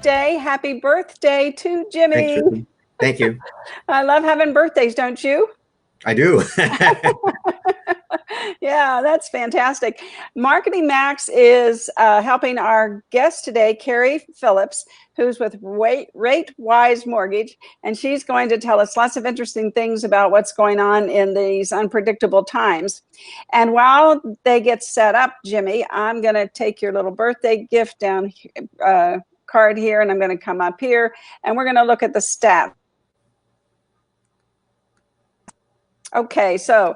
birthday. Happy birthday to Jimmy. Thanks, Ruthie. Thank you. I love having birthdays, don't you? I do. Yeah, that's fantastic. Marketing Max is helping our guest today, Kari Phillips, who's with BeRateWise Mortgage, and she's going to tell us lots of interesting things about what's going on in these unpredictable times. And while they get set up, Jimmy, I'm going to take your little birthday gift down card here, and I'm going to come up here, and we're going to look at the stats. Okay, so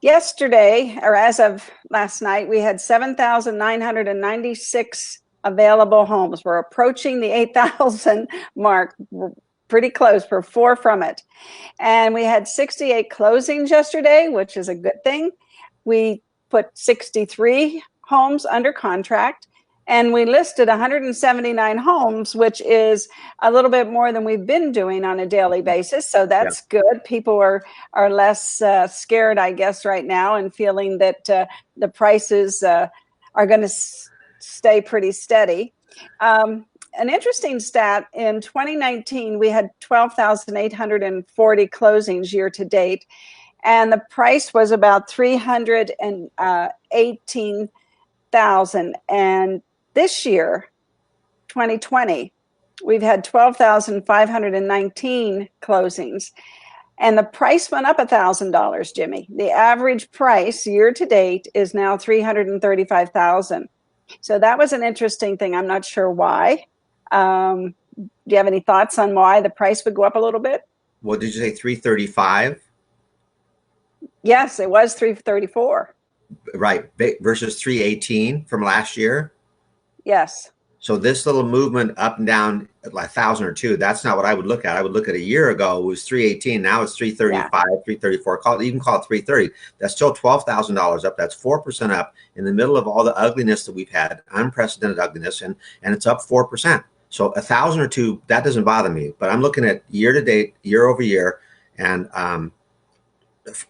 yesterday, or as of last night, we had 7,996 available homes. We're approaching the 8,000 mark. We're pretty close. We're 4 from it. And we had 68 closings yesterday, which is a good thing. We put 63 homes under contract. And we listed 179 homes, which is a little bit more than we've been doing on a daily basis. So that's good. People are less scared, I guess, right now, and feeling that the prices are going to stay pretty steady. An interesting stat, in 2019, we had 12,840 closings year to date, and the price was about $318,000. And this year, 2020, we've had 12,519 closings, and the price went up $1,000, Jimmy. The average price year to date is now $335,000. So that was an interesting thing. I'm not sure why. Do you have any thoughts on why the price would go up a little bit? What did you say, 335? Yes, it was 334. Right, versus 318 from last year. Yes. So this little movement up and down like 1,000 or 2, that's not what I would look at. I would look at a year ago, it was 318. Now it's 335, 334. Even call it 330. That's still $12,000 up. That's 4% up in the middle of all the ugliness that we've had, unprecedented ugliness, and it's up 4%. So 1,000 or 2, that doesn't bother me. But I'm looking at year to date, year over year, and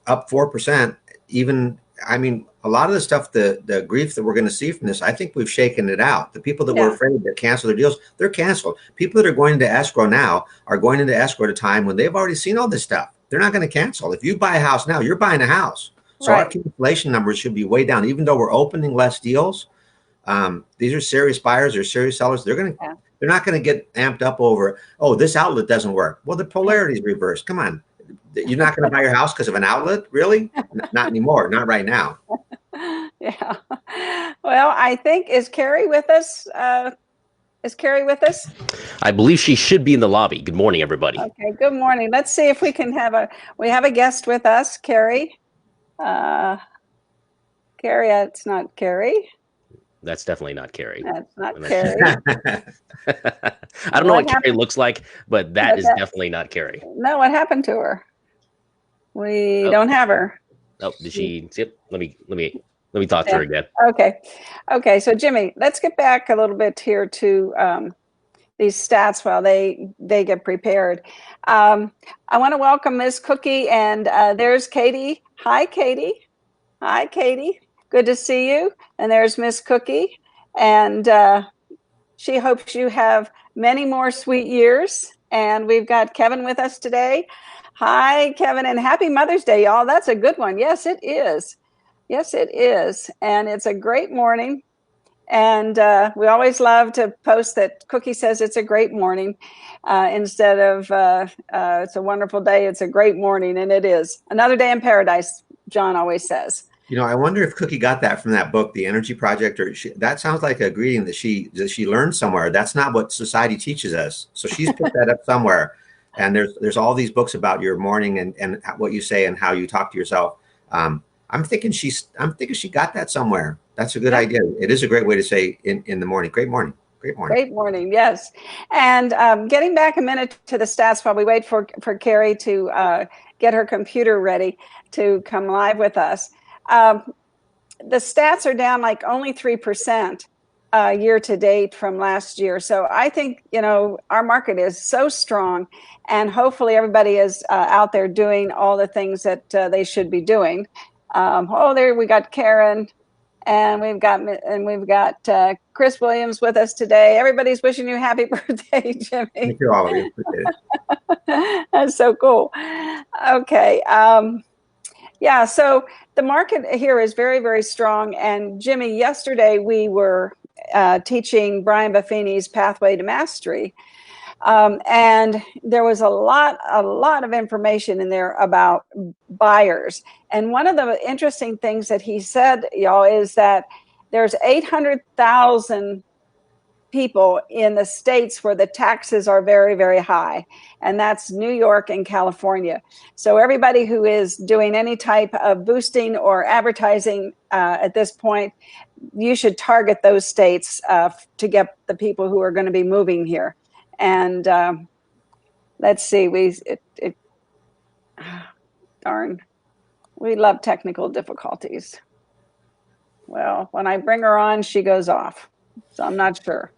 up 4%. Even, I mean, a lot of the stuff, the grief that we're going to see from this, I think we've shaken it out. The people that were afraid to cancel their deals, they're canceled. People that are going into escrow now are going into escrow at a time when they've already seen all this stuff. They're not going to cancel. If you buy a house now, you're buying a house. So our cancellation numbers should be way down, even though we're opening less deals. These are serious buyers or serious sellers. They're not going to get amped up over, oh, this outlet doesn't work. Well, the polarity is reversed. Come on. You're not going to buy your house because of an outlet? Really? Not anymore. Not right now. Yeah. Well, I think, is Kari with us? Is Kari with us? I believe she should be in the lobby. Good morning, everybody. Okay. Good morning. Let's see if we can we have a guest with us, Kari. Kari, it's not Kari. That's definitely not Kari. That's not Kari. I don't know what Kari looks like, but that is definitely not Kari. No, what happened to her? We don't have her. Oh, did she? Let me talk to her again. Okay. So Jimmy, let's get back a little bit here to these stats while they get prepared. I want to welcome Ms. Cookie, and there's Katie. Hi, Katie. Hi, Katie. Good to see you. And there's Miss Cookie, and she hopes you have many more sweet years. And we've got Kevin with us today. Hi, Kevin, and happy Mother's Day, y'all. That's a good one. Yes, it is. Yes, it is. And it's a great morning. And we always love to post that Cookie says it's a great morning instead of it's a wonderful day. It's a great morning. And it is. Another day in paradise, John always says. You know, I wonder if Cookie got that from that book, The Energy Project, or that sounds like a greeting that she learned somewhere. That's not what society teaches us. So she's put that up somewhere. And there's all these books about your morning and what you say and how you talk to yourself. I'm thinking she got that somewhere. That's a good idea. It is a great way to say in the morning. Great morning. Great morning. Great morning. Yes. And getting back a minute to the stats while we wait for Kari to get her computer ready to come live with us. The stats are down like only 3% year to date from last year. So I think, our market is so strong, and hopefully everybody is out there doing all the things that they should be doing. There we got Karen, and we've got Chris Williams with us today. Everybody's wishing you happy birthday, Jimmy. Thank you all of you. Appreciate it. That's so cool. Okay. Yeah, so the market here is very, very strong. And Jimmy, yesterday we were teaching Brian Buffini's Pathway to Mastery. And there was a lot of information in there about buyers. And one of the interesting things that he said, y'all, is that there's 800,000 people in the states where the taxes are very, very high. And that's New York and California. So everybody who is doing any type of boosting or advertising at this point, you should target those states to get the people who are going to be moving here. And let's see, darn, we love technical difficulties. Well, when I bring her on, she goes off. So I'm not sure.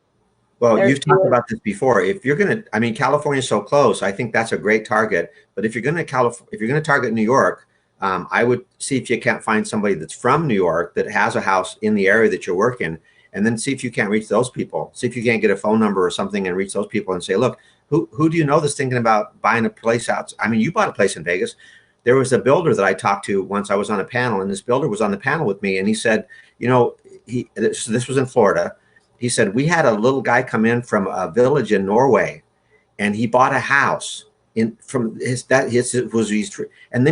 Well, you've talked about this before. If you're going to, I mean, California's so close. I think that's a great target. But if you're going to target New York, I would see if you can't find somebody that's from New York that has a house in the area that you're working, and then see if you can't reach those people. See if you can't get a phone number or something and reach those people and say, look, who do you know that's thinking about buying a place out? I mean, you bought a place in Vegas. There was a builder that I talked to once. I was on a panel, and this builder was on the panel with me, and he said, you know, this was in Florida. He said, we had a little guy come in from a village in Norway, and he bought a house and then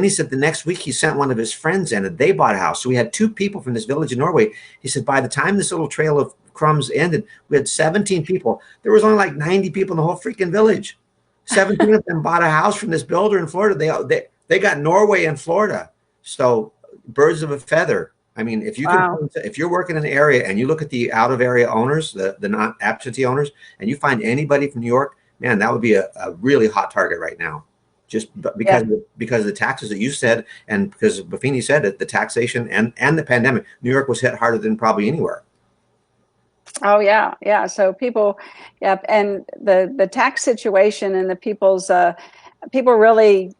he said the next week he sent one of his friends in and they bought a house. So we had 2 people from this village in Norway. He said, by the time this little trail of crumbs ended, we had 17 people. There was only like 90 people in the whole freaking village. 17 of them bought a house from this builder in Florida. They got Norway and Florida. So birds of a feather. I mean, if you can, if you're working in an area and you look at the out of area owners, the non absentee owners, and you find anybody from New York, man, that would be a really hot target right now, just because of the taxes that you said, and because Buffini said it, the taxation and the pandemic. New York was hit harder than probably anywhere. Oh yeah, yeah. So people, and the tax situation and the people's people really.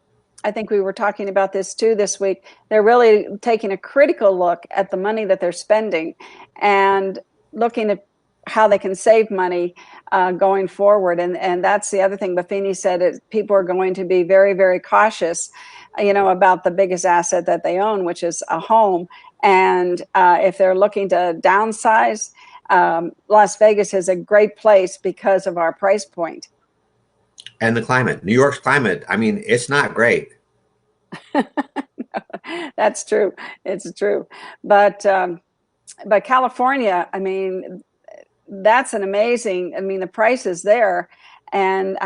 I think we were talking about this too this week. They're really taking a critical look at the money that they're spending and looking at how they can save money going forward. And that's the other thing Buffini said, is people are going to be very, very cautious, you know, about the biggest asset that they own, which is a home. And if they're looking to downsize, Las Vegas is a great place because of our price point. And the climate, New York's climate, I mean, it's not great. That's true. It's true. But California, I mean, that's an amazing, I mean, the price is there, and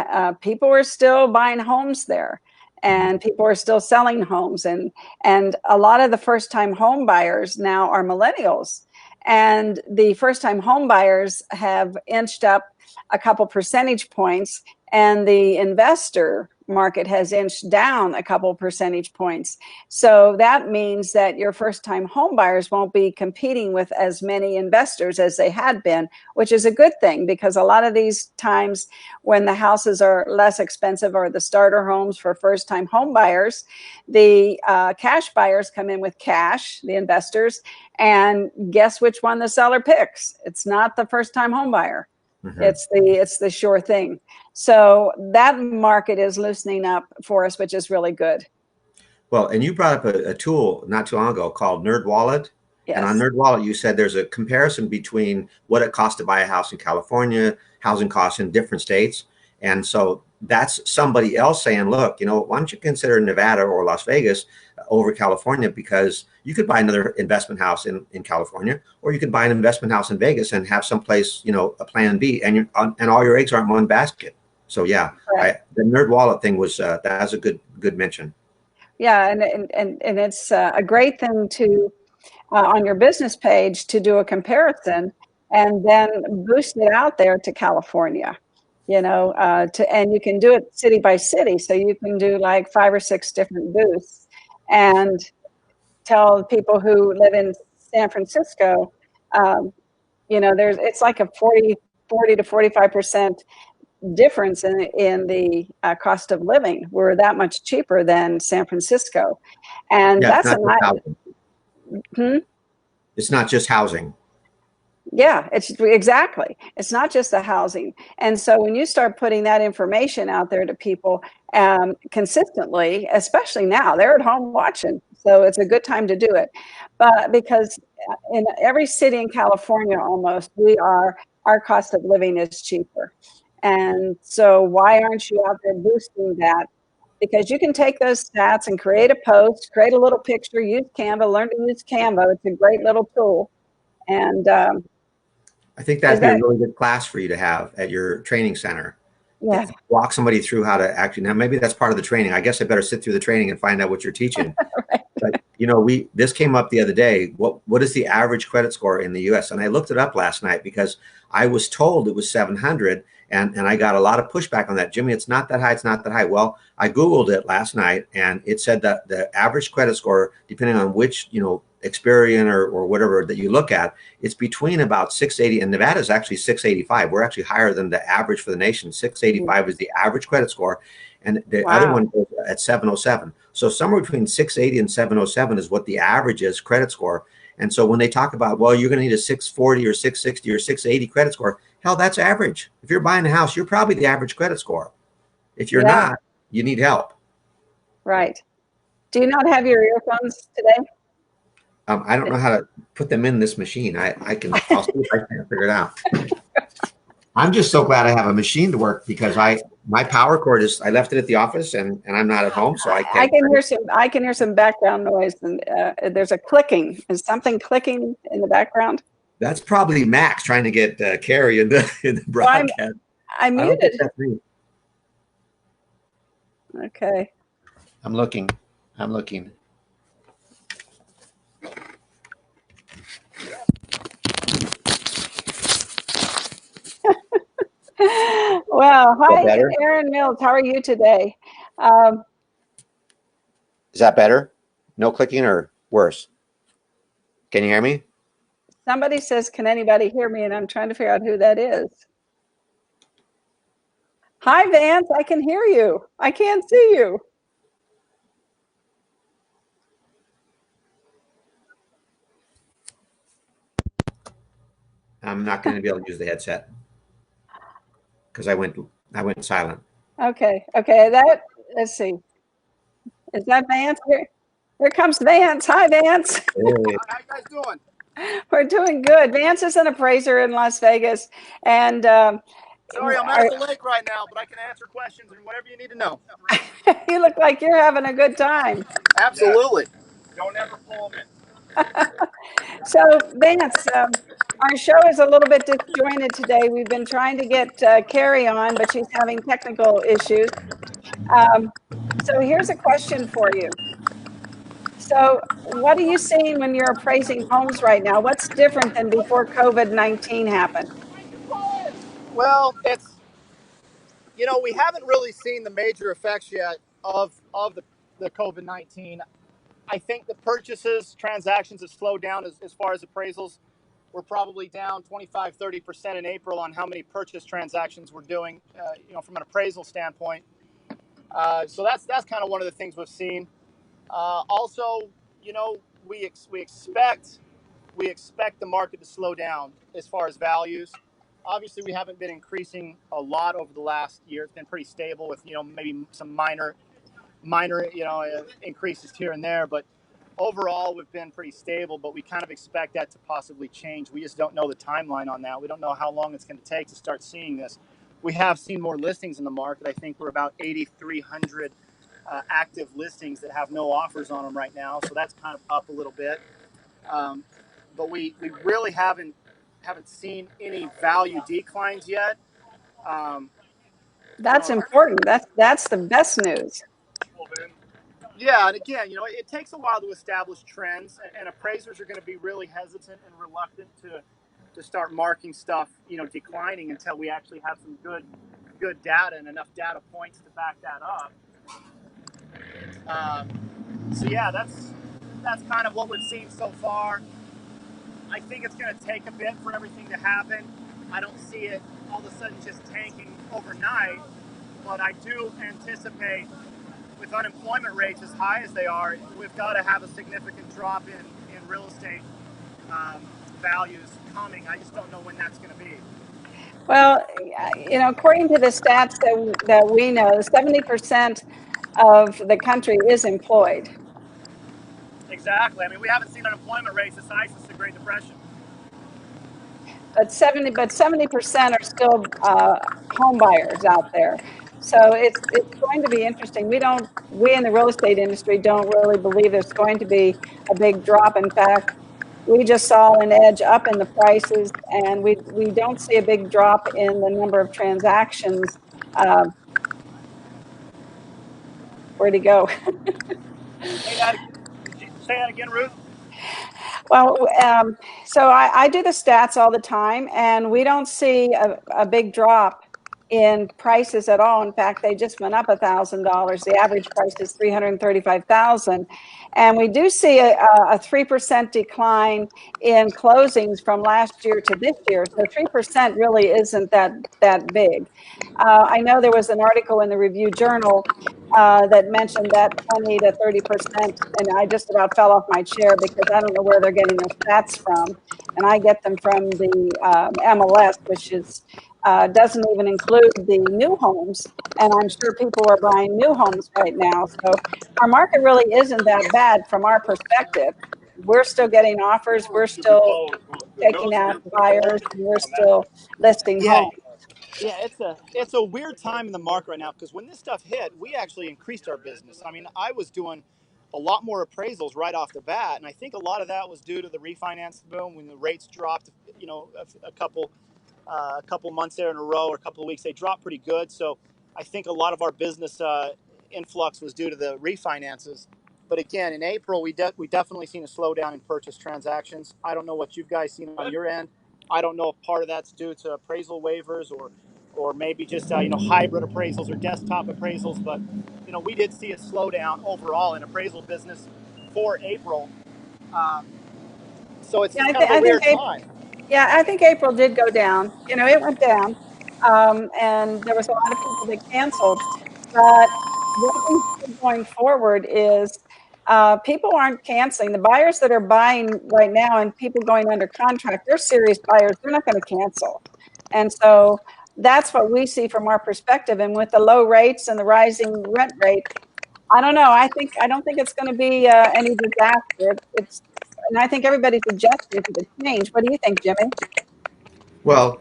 people are still buying homes there, and people are still selling homes, and a lot of the first-time home buyers now are millennials, and the first-time home buyers have inched up a couple percentage points, and the investor market has inched down a couple percentage points. So that means that your first-time home buyers won't be competing with as many investors as they had been, which is a good thing, because a lot of these times when the houses are less expensive, or the starter homes for first-time home buyers, the cash buyers come in with cash, the investors, and guess which one the seller picks? It's not the first-time home buyer. Mm-hmm. It's the sure thing. So that market is loosening up for us, which is really good. Well, and you brought up a tool not too long ago called NerdWallet. Yes. And on NerdWallet, you said there's a comparison between what it costs to buy a house in California, housing costs in different states. And so that's somebody else saying, look, you know, why don't you consider Nevada or Las Vegas over California, because you could buy another investment house in California, or you could buy an investment house in Vegas and have someplace, you know, a plan B, and all your eggs aren't in one basket. So yeah, right. The NerdWallet thing was that's a good mention. Yeah, and it's a great thing to on your business page to do a comparison and then boost it out there to California. You know, and you can do it city by city. So you can do like 5 or 6 different booths and tell people who live in San Francisco, you know, it's like a 40 to 45% difference in the cost of living. We're that much cheaper than San Francisco. And that's it's not just housing. Yeah, it's exactly. It's not just the housing. And so when you start putting that information out there to people consistently, especially now, they're at home watching. So it's a good time to do it. But because in every city in California almost, our cost of living is cheaper. And so why aren't you out there boosting that? Because you can take those stats and create a post, create a little picture, use Canva, learn to use Canva. It's a great little tool. And I think that'd be a really good class for you to have at your training center. Yeah. Walk somebody through how to actually, now maybe that's part of the training. I guess I better sit through the training and find out what you're teaching. Right. But you know, this came up the other day. What is the average credit score in the US? And I looked it up last night because I was told it was 700 and I got a lot of pushback on that. Jimmy, it's not that high, it's not that high. Well, I Googled it last night and it said that the average credit score, depending on which, you know, Experian or whatever that you look at, it's between about 680 and Nevada is actually 685. We're actually higher than the average for the nation. 685 is the average credit score. And the other one is at 707. So somewhere between 680 and 707 is what the average is credit score. And so when they talk about, well, you're going to need a 640 or 660 or 680 credit score, hell, that's average. If you're buying a house, you're probably the average credit score. If you're not, you need help. Right. Do you not have your earphones today? I don't know how to put them in this machine. I'll see if I can figure it out. I'm just so glad I have a machine to work because my power cord is, I left it at the office and I'm not at home, so I can't. I can hear some background noise and there's a clicking. Is something clicking in the background? That's probably Max trying to get Kari in the broadcast. Well, I muted. That's me. Okay. I'm looking. Well, hi, Aaron Mills. How are you today? Is that better? No clicking or worse? Can you hear me? Somebody says, can anybody hear me? And I'm trying to figure out who that is. Hi, Vance. I can hear you. I can't see you. I'm not going to be able to use the headset because I went silent. Okay. Let's see. Is that Vance? Here comes Vance. Hi, Vance. Hey. How you guys doing? We're doing good. Vance is an appraiser in Las Vegas. And sorry, I'm out at the lake right now, but I can answer questions and whatever you need to know. You look like you're having a good time. Absolutely. Don't ever pull them in. So, Vance, our show is a little bit disjointed today. We've been trying to get Kari on, but she's having technical issues. So here's a question for you. So what are you seeing when you're appraising homes right now? What's different than before COVID-19 happened? Well, it's, you know, we haven't really seen the major effects yet of the COVID-19. I think the transactions have slowed down as far as appraisals. We're probably down 25, 30% in April on how many purchase transactions we're doing, you know, from an appraisal standpoint. So that's kind of one of the things we've seen. Also, you know, we expect the market to slow down as far as values. Obviously, we haven't been increasing a lot over the last year. It's been pretty stable with, you know, maybe some minor, you know, increases here and there. But overall, we've been pretty stable. But we kind of expect that to possibly change. We just don't know the timeline on that. We don't know how long it's going to take to start seeing this. We have seen more listings in the market. I think we're about 8,300 active listings that have no offers on them right now. So that's kind of up a little bit. But we really haven't seen any value declines yet. That's important. That's the best news. Yeah, and again, you know, it takes a while to establish trends, and appraisers are going to be really hesitant and reluctant to start marking stuff, you know, declining until we actually have some good data and enough data points to back that up. So yeah, that's kind of what we've seen so far. I think it's going to take a bit for everything to happen. I don't see it all of a sudden just tanking overnight, but I do anticipate, with unemployment rates as high as they are, we've got to have a significant drop in real estate values coming. I just don't know when that's going to be. Well, you know, according to the stats that we know, 70% of the country is employed. Exactly. I mean, we haven't seen unemployment rates as high since the Great Depression. But 70% are still home buyers out there. So it's going to be interesting. We in the real estate industry don't really believe there's going to be a big drop. In fact, we just saw an edge up in the prices, and we don't see a big drop in the number of transactions. Where'd he go? Say that again, Ruth. Well, so I do the stats all the time, and we don't see a big drop in prices at all. In fact, they just went up $1,000. The average price is $335,000, and we do see a 3% decline in closings from last year to this year. So 3% really isn't that big. I know there was an article in the Review Journal that mentioned that 20 to 30%, and I just about fell off my chair because I don't know where they're getting their stats from, and I get them from the MLS, which is doesn't even include the new homes, and I'm sure people are buying new homes right now. So our market really isn't that bad from our perspective. We're still getting offers, we're still taking out buyers, and we're still listing homes. Yeah, it's a weird time in the market right now because when this stuff hit, we actually increased our business. I mean, I was doing a lot more appraisals right off the bat, and I think a lot of that was due to the refinance boom when the rates dropped. You know, a couple months there in a row or a couple of weeks, they dropped pretty good. So I think a lot of our business influx was due to the refinances. But again, in April, we definitely seen a slowdown in purchase transactions. I don't know what you guys seen on your end. I don't know if part of that's due to appraisal waivers or maybe just hybrid appraisals or desktop appraisals. But we did see a slowdown overall in appraisal business for April. So it's kind of a weird time. Yeah, I think April did go down. You know, it went down, and there was a lot of people that canceled. But what we see going forward is people aren't canceling. The buyers that are buying right now and people going under contract, they're serious buyers. They're not going to cancel. And so that's what we see from our perspective. And with the low rates and the rising rent rate, I don't know. I don't think it's going to be any disaster. And I think everybody's adjusting to the change. What do you think, Jimmy? Well,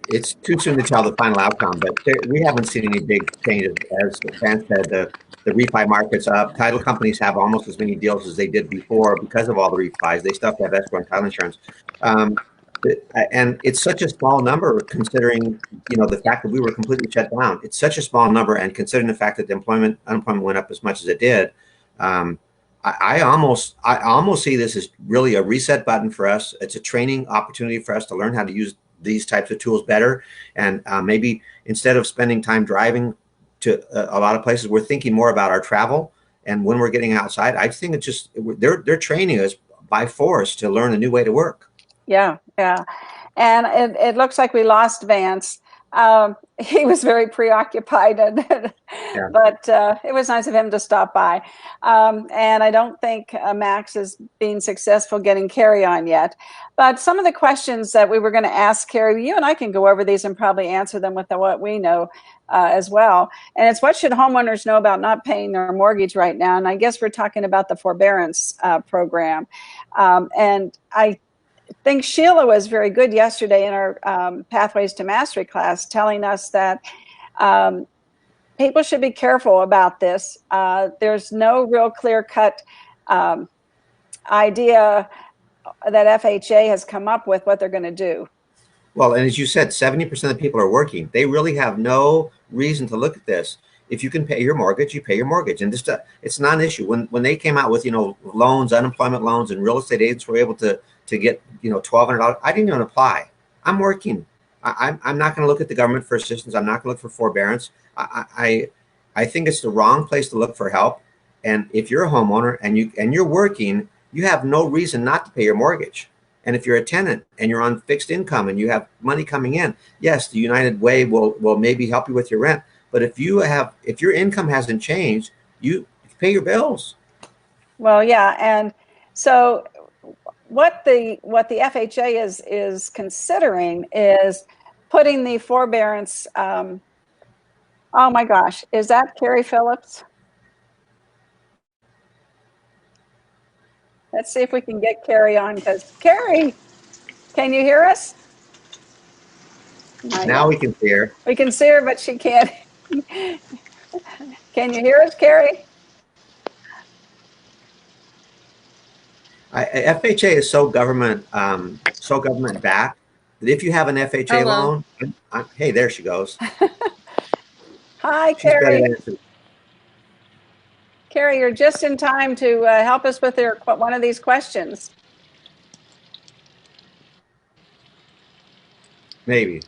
it's too soon to tell the final outcome, but we haven't seen any big changes. As Vance said, the refi market's up. Title companies have almost as many deals as they did before because of all the refis. They still have escrow and title insurance. And it's such a small number considering, the fact that we were completely shut down. It's such a small number, and considering the fact that the unemployment went up as much as it did, I almost see this as really a reset button for us. It's a training opportunity for us to learn how to use these types of tools better. And maybe instead of spending time driving to a lot of places, we're thinking more about our travel. And when we're getting outside, I think it's just, they're training us by force to learn a new way to work. Yeah. And it looks like we lost Vance. He was very preoccupied, but it was nice of him to stop by. And I don't think Max is being successful getting Kari on yet. But some of the questions that we were going to ask Kari, you and I can go over these and probably answer them with what we know as well. And it's what should homeowners know about not paying their mortgage right now? And I guess we're talking about the forbearance program. And I think Sheila was very good yesterday in our Pathways to Mastery class, telling us that people should be careful about this. There's no real clear-cut idea that FHA has come up with what they're going to do. Well, and as you said, 70% of the people are working. They really have no reason to look at this. If you can pay your mortgage, you pay your mortgage. And this, it's not an issue. When they came out with, loans, unemployment loans, and real estate agents were able to get, $1,200, I didn't even apply. I'm working. I'm not going to look at the government for assistance. I'm not going to look for forbearance. I think it's the wrong place to look for help. And if you're a homeowner and you're working, you have no reason not to pay your mortgage. And if you're a tenant and you're on fixed income and you have money coming in, yes, the United Way will maybe help you with your rent. But if your income hasn't changed, you pay your bills. Well, yeah. And so what the FHA is considering is putting the forbearance. Oh my gosh, is that Kari Phillips? Let's see if we can get Kari on, because Kari, can you hear us? Now we can see her. We can see her, but she can't. Can you hear us, Kari? FHA is so government backed that if you have an FHA loan, hey, there she goes. Hi, She's Kari. better answered. Kari, you're just in time to help us with one of these questions. Maybe.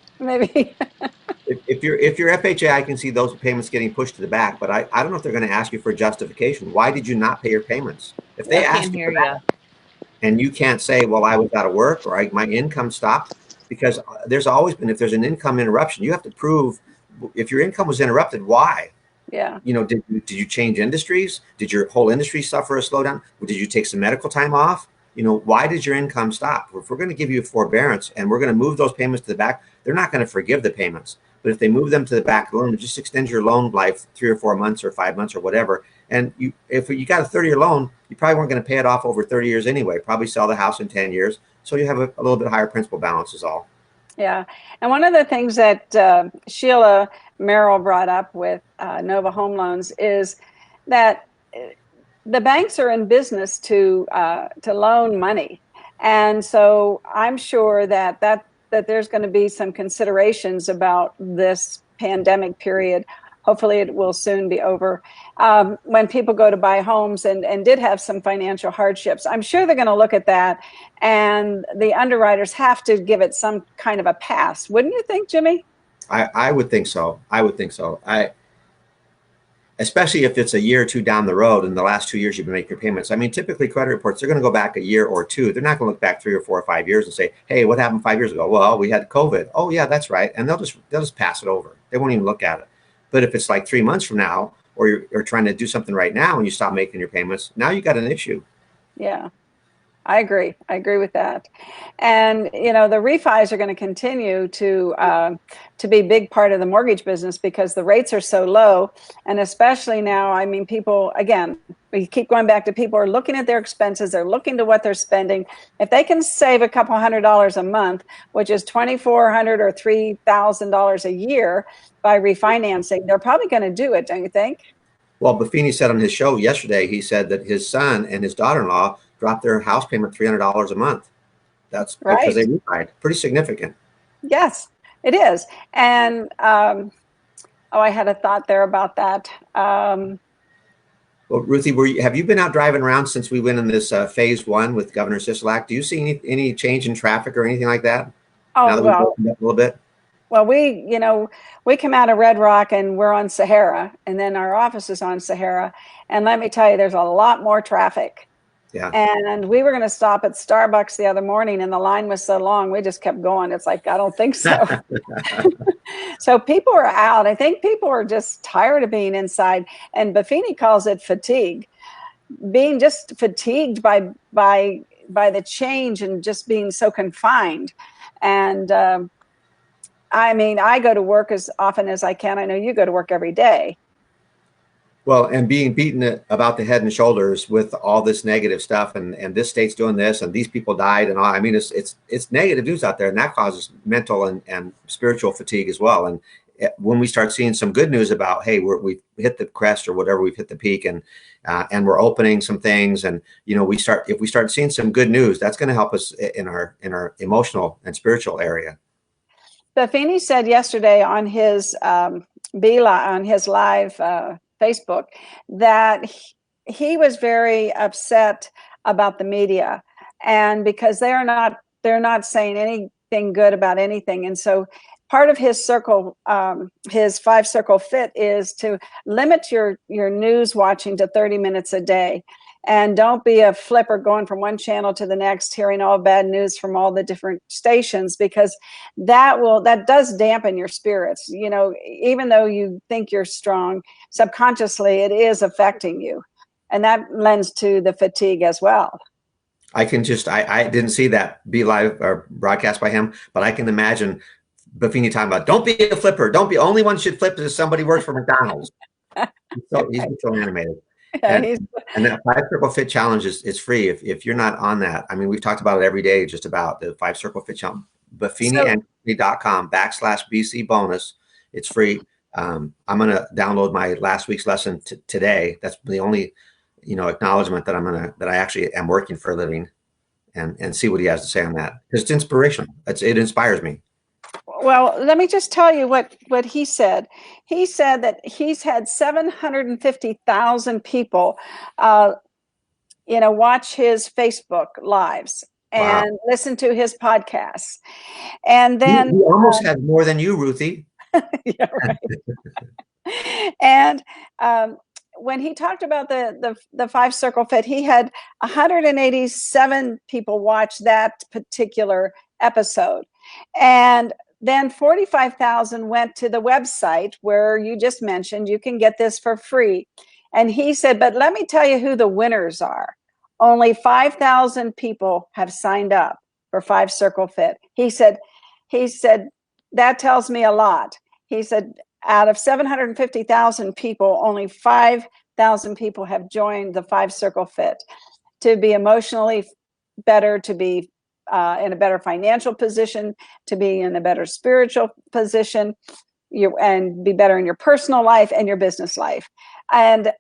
If you're FHA, I can see those payments getting pushed to the back, but I don't know if they're going to ask you for justification. Why did you not pay your payments? If they ask you for that, and you can't say, well, I was out of work or my income stopped, because there's always been, if there's an income interruption, you have to prove if your income was interrupted, why? Yeah. You know, did you change industries? Did your whole industry suffer a slowdown? Did you take some medical time off? You know, why did your income stop? If we're going to give you a forbearance and we're going to move those payments to the back, they're not going to forgive the payments. But if they move them to the back, loan, just extend your loan life 3 or 4 months or 5 months or whatever. And if you got a 30-year loan, you probably weren't going to pay it off over 30 years anyway. Probably sell the house in 10 years. So you have a little bit higher principal balance is all. Yeah. And one of the things that Sheila Merrill brought up with Nova Home Loans is that the banks are in business to loan money. And so I'm sure that there's going to be some considerations about this pandemic period. Hopefully it will soon be over. When people go to buy homes and did have some financial hardships, I'm sure they're going to look at that, and the underwriters have to give it some kind of a pass. Wouldn't you think, Jimmy? I would think so. I would think so. Especially if it's a year or two down the road and the last 2 years you've been making your payments. I mean, typically credit reports, they're going to go back a year or two. They're not going to look back 3 or 4 or 5 years and say, hey, what happened 5 years ago? Well, we had COVID. Oh yeah, that's right. And they'll just pass it over. They won't even look at it. But if it's like 3 months from now, or you're trying to do something right now and you stop making your payments, now you got an issue. Yeah. I agree. I agree with that. And, you know, the refis are going to continue to be a big part of the mortgage business because the rates are so low. And especially now, I mean, people, again, we keep going back to people are looking at their expenses. They're looking to what they're spending. If they can save a couple $100 a month, which is $2,400 or $3,000 a year by refinancing, they're probably going to do it, don't you think? Well, Buffini said on his show yesterday, he said that his son and his daughter-in-law dropped their house payment $300 a month. That's right. Because they refied. Pretty significant. Yes, it is. And I had a thought there about that. Well, Ruthie, have you been out driving around since we went in this phase 1 with Governor Sisolak? Do you see any change in traffic or anything like that? Oh, now that well, we've opened up a little bit. Well, we come out of Red Rock and we're on Sahara, and then our office is on Sahara. And let me tell you, there's a lot more traffic. Yeah. And we were going to stop at Starbucks the other morning, and the line was so long, we just kept going. It's like, I don't think so. So people are out. I think people are just tired of being inside. And Buffini calls it fatigue, being just fatigued by the change and just being so confined. And I mean, I go to work as often as I can. I know you go to work every day. Well, and being beaten about the head and shoulders with all this negative stuff, and this state's doing this, and these people died, and all. I mean, it's negative news out there, and that causes mental and spiritual fatigue as well. And when we start seeing some good news about, hey, we've hit the crest or whatever, we've hit the peak, and we're opening some things, and if we start seeing some good news, that's going to help us in our emotional and spiritual area. Buffini said yesterday on his live Facebook that he was very upset about the media, and because they're not saying anything good about anything. And so part of his circle, his 5-circle fit, is to limit your news watching to 30 minutes a day. And don't be a flipper going from one channel to the next, hearing all bad news from all the different stations, because that does dampen your spirits. You know, even though you think you're strong, subconsciously it is affecting you. And that lends to the fatigue as well. I can just, I didn't see that be live or broadcast by him, but I can imagine Buffini talking about, don't be a flipper. Don't be, only one should flip if somebody works for McDonald's. He's so animated. And, and that 5 Circle Fit Challenge is free if you're not on that. I mean, we've talked about it every day, just about the 5 Circle Fit Challenge. BuffiniandCompany.com/BC bonus. It's free. I'm going to download my last week's lesson today. That's the only, acknowledgement that that I actually am working for a living, and see what he has to say on that, because it's inspirational. It inspires me. Well, let me just tell you what he said. He said that he's had 750,000 people, watch his Facebook lives and listen to his podcasts. And then he almost had more than you, Ruthie. Yeah, right. And when he talked about the 5 Circle Fit, he had 187 people watch that particular episode. And then 45,000 went to the website where you just mentioned you can get this for free. And he said, but let me tell you who the winners are. Only 5,000 people have signed up for 5 Circle Fit. He said, that tells me a lot. He said, out of 750,000 people, only 5,000 people have joined the 5 Circle Fit to be emotionally better, to be in a better financial position, to be in a better spiritual position, and be better in your personal life and your business life. And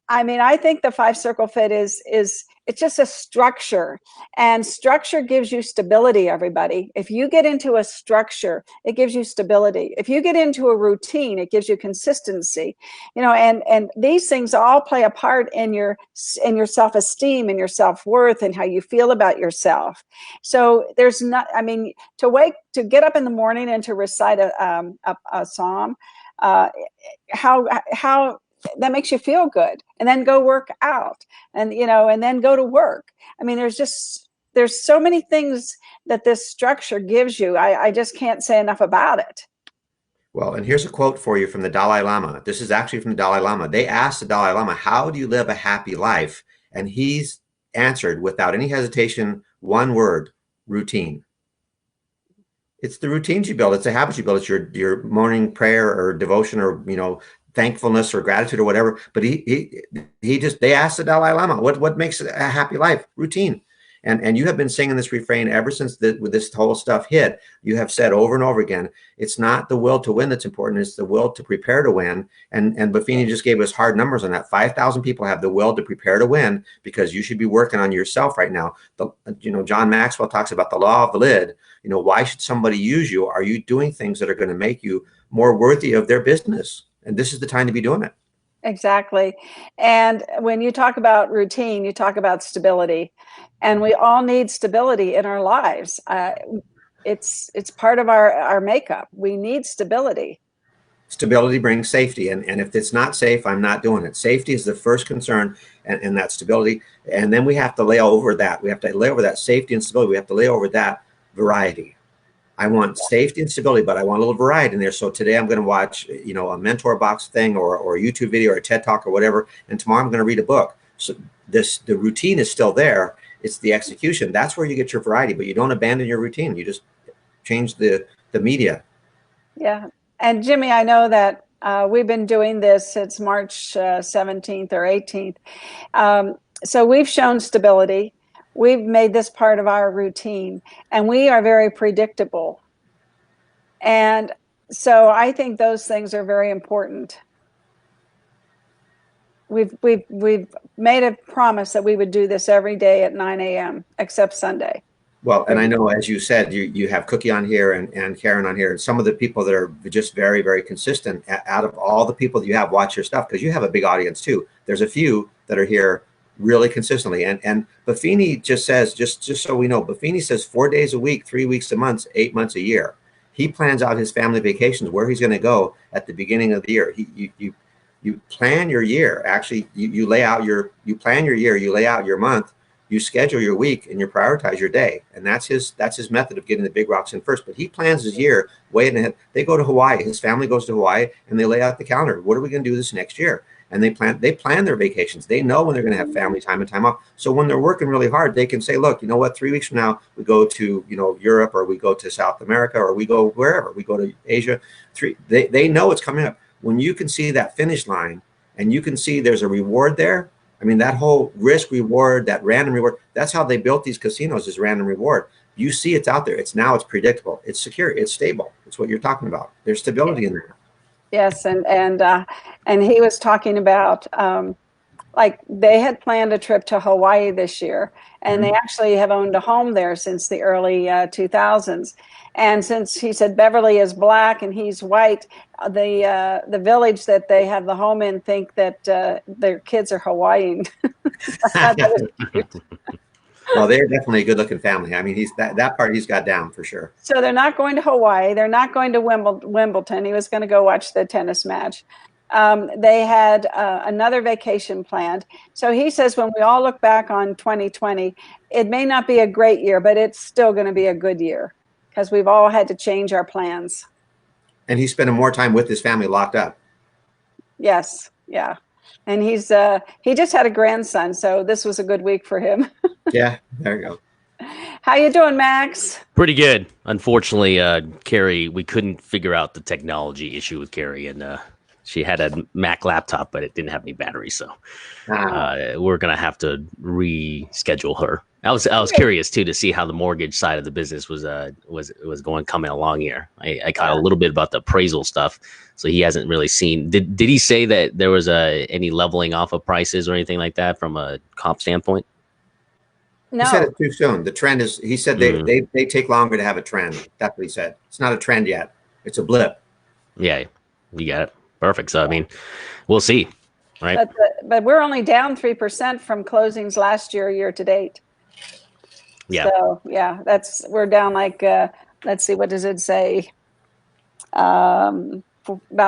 I mean, I think the 5 Circle Fit is it's just a structure, and structure gives you stability, everybody. If you get into a structure, it gives you stability. If you get into a routine, it gives you consistency, and these things all play a part in your self-esteem and your self-worth and how you feel about yourself. So there's not, I mean, to get up in the morning and to recite a psalm, how that makes you feel good, and then go work out, and and then go to work. I mean, there's so many things that this structure gives you. I just can't say enough about it. Well, and here's a quote for you from the Dalai Lama. This is actually from the Dalai Lama. They asked the Dalai Lama, how do you live a happy life? And he's answered without any hesitation, one word: routine. It's the routines you build. It's the habits you build. It's your morning prayer or devotion, or thankfulness or gratitude or whatever. But they asked the Dalai Lama, what makes a happy life? Routine. And you have been singing this refrain ever since this whole stuff hit. You have said over and over again, it's not the will to win that's important, it's the will to prepare to win. And Buffini just gave us hard numbers on that. 5,000 people have the will to prepare to win, because you should be working on yourself right now. John Maxwell talks about the law of the lid. Why should somebody use you? Are you doing things that are going to make you more worthy of their business? And this is the time to be doing it. Exactly. And when you talk about routine, you talk about stability, and we all need stability in our lives. It's part of our makeup. We need stability. Stability brings safety. And if it's not safe, I'm not doing it. Safety is the first concern, and that stability. And then we have to lay over that. We have to lay over that safety and stability. We have to lay over that variety. I want safety and stability, but I want a little variety in there. So today I'm going to watch, a mentor box thing or a YouTube video or a TED Talk or whatever. And tomorrow I'm going to read a book. So the routine is still there. It's the execution. That's where you get your variety, but you don't abandon your routine. You just change the media. Yeah. And Jimmy, I know that we've been doing this since March 17th or 18th. So we've shown stability. We've made this part of our routine, and we are very predictable. And so I think those things are very important. We've made a promise that we would do this every day at 9 a.m. except Sunday. Well, and I know, as you said, you have Cookie on here and Karen on here, and some of the people that are just very, very consistent out of all the people that you have watch your stuff, because you have a big audience too. There's a few that are here really consistently. And Buffini just says, just so we know, Buffini says 4 days a week, 3 weeks a month, 8 months a year. He plans out his family vacations, where he's going to go at the beginning of the year. You plan your year. Actually, you plan your year, you lay out your month, you schedule your week, and you prioritize your day. And that's his method of getting the big rocks in first. But he plans his year way ahead. They go to Hawaii. His family goes to Hawaii, and they lay out the calendar. What are we going to do this next year? and they plan their vacations. They know when they're going to have family time and time off. So when they're working really hard, they can say, look, you know what, 3 weeks from now, we go to, you know, Europe, or we go to South America, or we go wherever, we go to Asia. They know it's coming up. When you can see that finish line and you can see there's a reward there, I mean, that whole risk reward, that random reward, that's how they built these casinos, is random reward. You see it's out there. It's predictable. It's secure. It's stable. It's what you're talking about. There's stability in there. Yes, and he was talking about like they had planned a trip to Hawaii this year, and they actually have owned a home there since the early 2000s. And since he said Beverly is black and he's white, the village that they have the home in think that their kids are Hawaiian. That was cute. Well, they're definitely a good-looking family. I mean, he's that part he's got down for sure. So they're not going to Hawaii. They're not going to Wimbledon. He was going to go watch the tennis match. They had another vacation planned. So he says when we all look back on 2020, it may not be a great year, but it's still going to be a good year because we've all had to change our plans. And he's spending more time with his family locked up. Yes. Yeah. And he just had a grandson, so this was a good week for him. Yeah, there you go. How you doing, Max? Pretty good. Unfortunately, Kari, we couldn't figure out the technology issue with Kari, and she had a Mac laptop, but it didn't have any batteries, so we're gonna have to reschedule her. I was curious too to see how the mortgage side of the business was coming along here. I caught a little bit about the appraisal stuff, so he hasn't really seen. Did he say that there was any leveling off of prices or anything like that from a comp standpoint? No. He said it too soon. The trend is, he said they take longer to have a trend. That's what he said. It's not a trend yet. It's a blip. Yeah, you got it. Perfect. So, I mean, we'll see, right? But we're only down 3% from closings last year to date. Yeah. So, yeah, we're down like, let's see, what does it say? About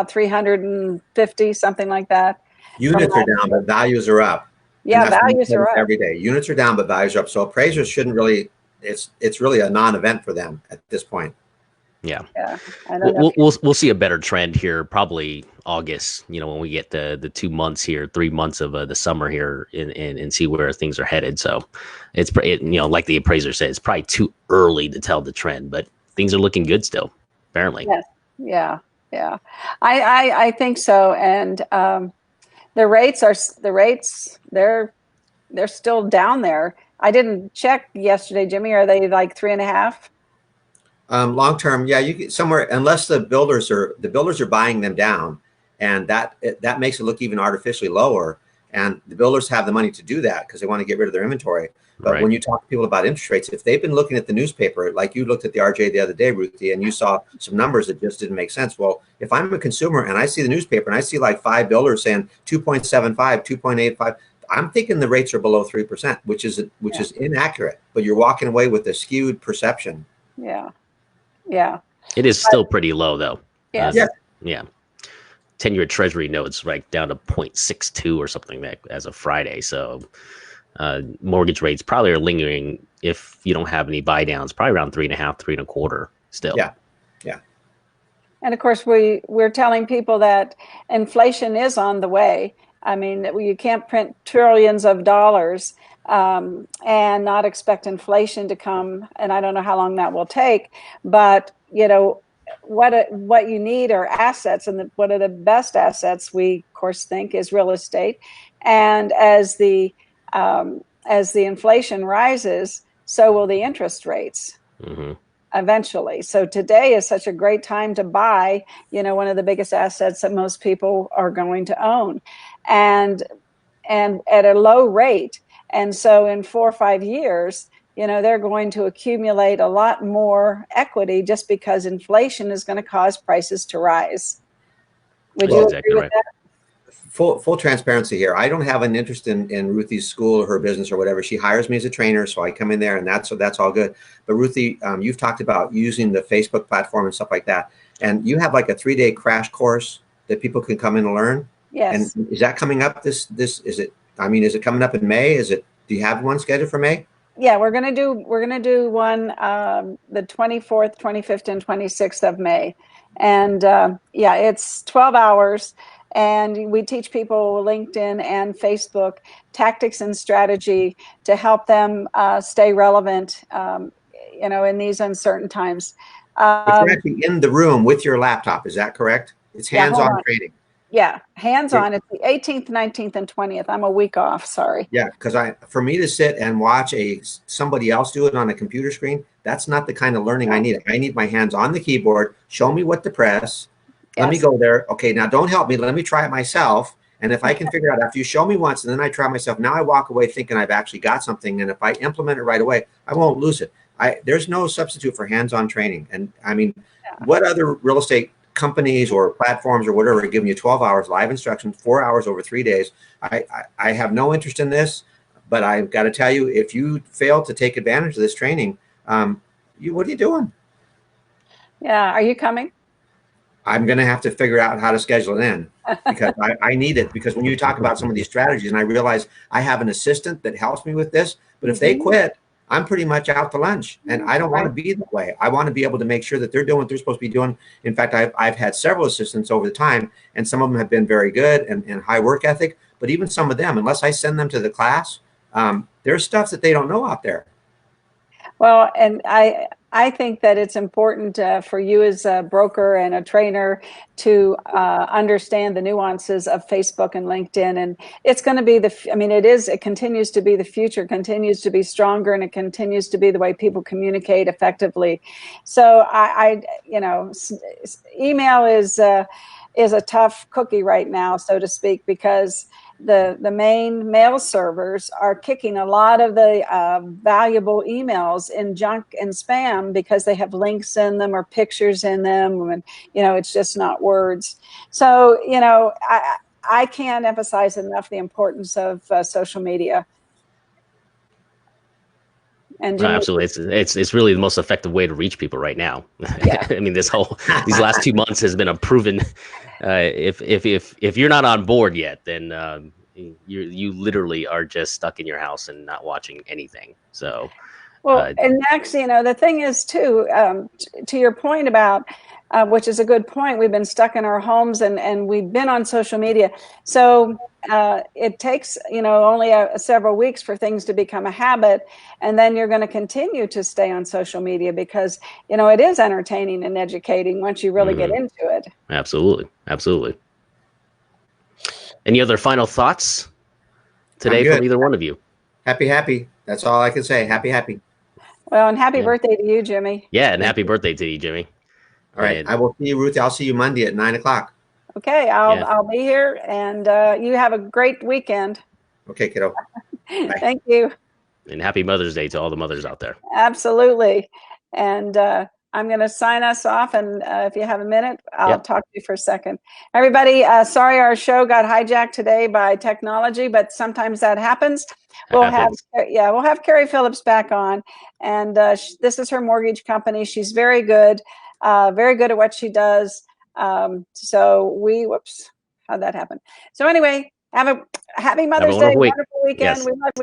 350, something like that. Units are down, but values are up. Yeah, values are up every day. Units are down, but values are up. So appraisers shouldn't really, it's really a non-event for them at this point. Yeah. Yeah. I don't know. We'll see a better trend here, probably August, you know, when we get the 2 months here, 3 months of the summer here and see where things are headed. So you know, like the appraiser said, it's probably too early to tell the trend, but things are looking good still, apparently. Yes. Yeah. I think so. And the rates, they're still down there. I didn't check yesterday, Jimmy. Are they like 3.5? Long term, yeah, you get somewhere, unless the builders are buying them down, and that makes it look even artificially lower. And the builders have the money to do that because they want to get rid of their inventory. But when you talk to people about interest rates, if they've been looking at the newspaper, like you looked at the RJ the other day, Ruthie, and you saw some numbers that just didn't make sense. Well, if I'm a consumer and I see the newspaper and I see like 5 builders saying 2.75, 2.85, I'm thinking the rates are below 3%, which is inaccurate. But you're walking away with a skewed perception. Yeah. It is still pretty low, though. Yes. Yeah. 10-year Treasury notes right down to 0.62 or something as of Friday. So mortgage rates probably are lingering, if you don't have any buy downs, probably around 3.5, 3.25 still. Yeah. And of course, we're telling people that inflation is on the way. I mean, you can't print trillions of dollars and not expect inflation to come. And I don't know how long that will take, but you know, what you need are assets, and one of the best assets we of course think is real estate. And as the inflation rises, so will the interest rates eventually. So today is such a great time to buy, you know, one of the biggest assets that most people are going to own, and at a low rate. And so in 4 or 5 years, you know, they're going to accumulate a lot more equity just because inflation is going to cause prices to rise. Would you agree with that? Full transparency here. I don't have an interest in Ruthie's school or her business or whatever. She hires me as a trainer, so I come in there, and that's all good. But Ruthie, you've talked about using the Facebook platform and stuff like that, and you have like a 3-day crash course that people can come in and learn. Yes. And is that coming up? Is it? I mean, is it coming up in May? Do you have one scheduled for May? Yeah, we're gonna do one the 24th, 25th, and 26th of May, and it's 12 hours. And we teach people LinkedIn and Facebook tactics and strategy to help them stay relevant, you know, in these uncertain times. But you're actually in the room with your laptop. Is that correct? It's hands-on training. Yeah, hands-on. It's the 18th, 19th, and 20th. I'm a week off. Sorry. Yeah, because for me to sit and watch somebody else do it on a computer screen, that's not the kind of learning I need. I need my hands on the keyboard. Show me what to press. Let me go there. Okay, now don't help me. Let me try it myself. And if I can figure out after you show me once and then I try myself, now I walk away thinking I've actually got something. And if I implement it right away, I won't lose it. There's no substitute for hands-on training. And I mean, what other real estate companies or platforms or whatever are giving you 12 hours live instruction, 4 hours over 3 days? I have no interest in this, but I've got to tell you, if you fail to take advantage of this training, what are you doing? Yeah, are you coming? I'm going to have to figure out how to schedule it in because I need it. Because when you talk about some of these strategies, and I realize I have an assistant that helps me with this, but if they quit, I'm pretty much out to lunch, and I don't want to be that way. I want to be able to make sure that they're doing what they're supposed to be doing. In fact, I've had several assistants over the time, and some of them have been very good and high work ethic. But even some of them, unless I send them to the class, there's stuff that they don't know out there. Well, and I think that it's important for you as a broker and a trainer to understand the nuances of Facebook and LinkedIn. And it's going to be it continues to be the future, continues to be stronger, and it continues to be the way people communicate effectively. So you know, email is a tough cookie right now, so to speak, because the main mail servers are kicking a lot of the valuable emails in junk and spam because they have links in them or pictures in them, and you know, it's just not words. So you know, I can't emphasize enough the importance of social media. And Jimmy, absolutely, it's really the most effective way to reach people right now. Yeah. I mean, these last 2 months has been a proven. If you're not on board yet, then you literally are just stuck in your house and not watching anything. So, well, and next, you know, the thing is too, to your point about, which is a good point, we've been stuck in our homes and we've been on social media. So it takes, you know, only several weeks for things to become a habit. And then you're going to continue to stay on social media because, you know, it is entertaining and educating once you really get into it. Absolutely. Absolutely. Any other final thoughts today from either one of you? Happy. That's all I can say. Happy. Well, and happy birthday to you, Jimmy. Yeah, and happy birthday to you, Jimmy. All right. I will see you, Ruthie. I'll see you Monday at 9 o'clock. Okay. I'll be here, and you have a great weekend. Okay, kiddo. Bye. Thank you. And happy Mother's Day to all the mothers out there. Absolutely. And I'm going to sign us off. And if you have a minute, I'll talk to you for a second. Everybody, sorry our show got hijacked today by technology, but sometimes that happens. We'll have Kari Phillips back on. And this is her mortgage company. She's very good at what she does. Whoops, how'd that happen? So anyway, have a happy Mother's Day, wonderful weekend. Yes. We love you.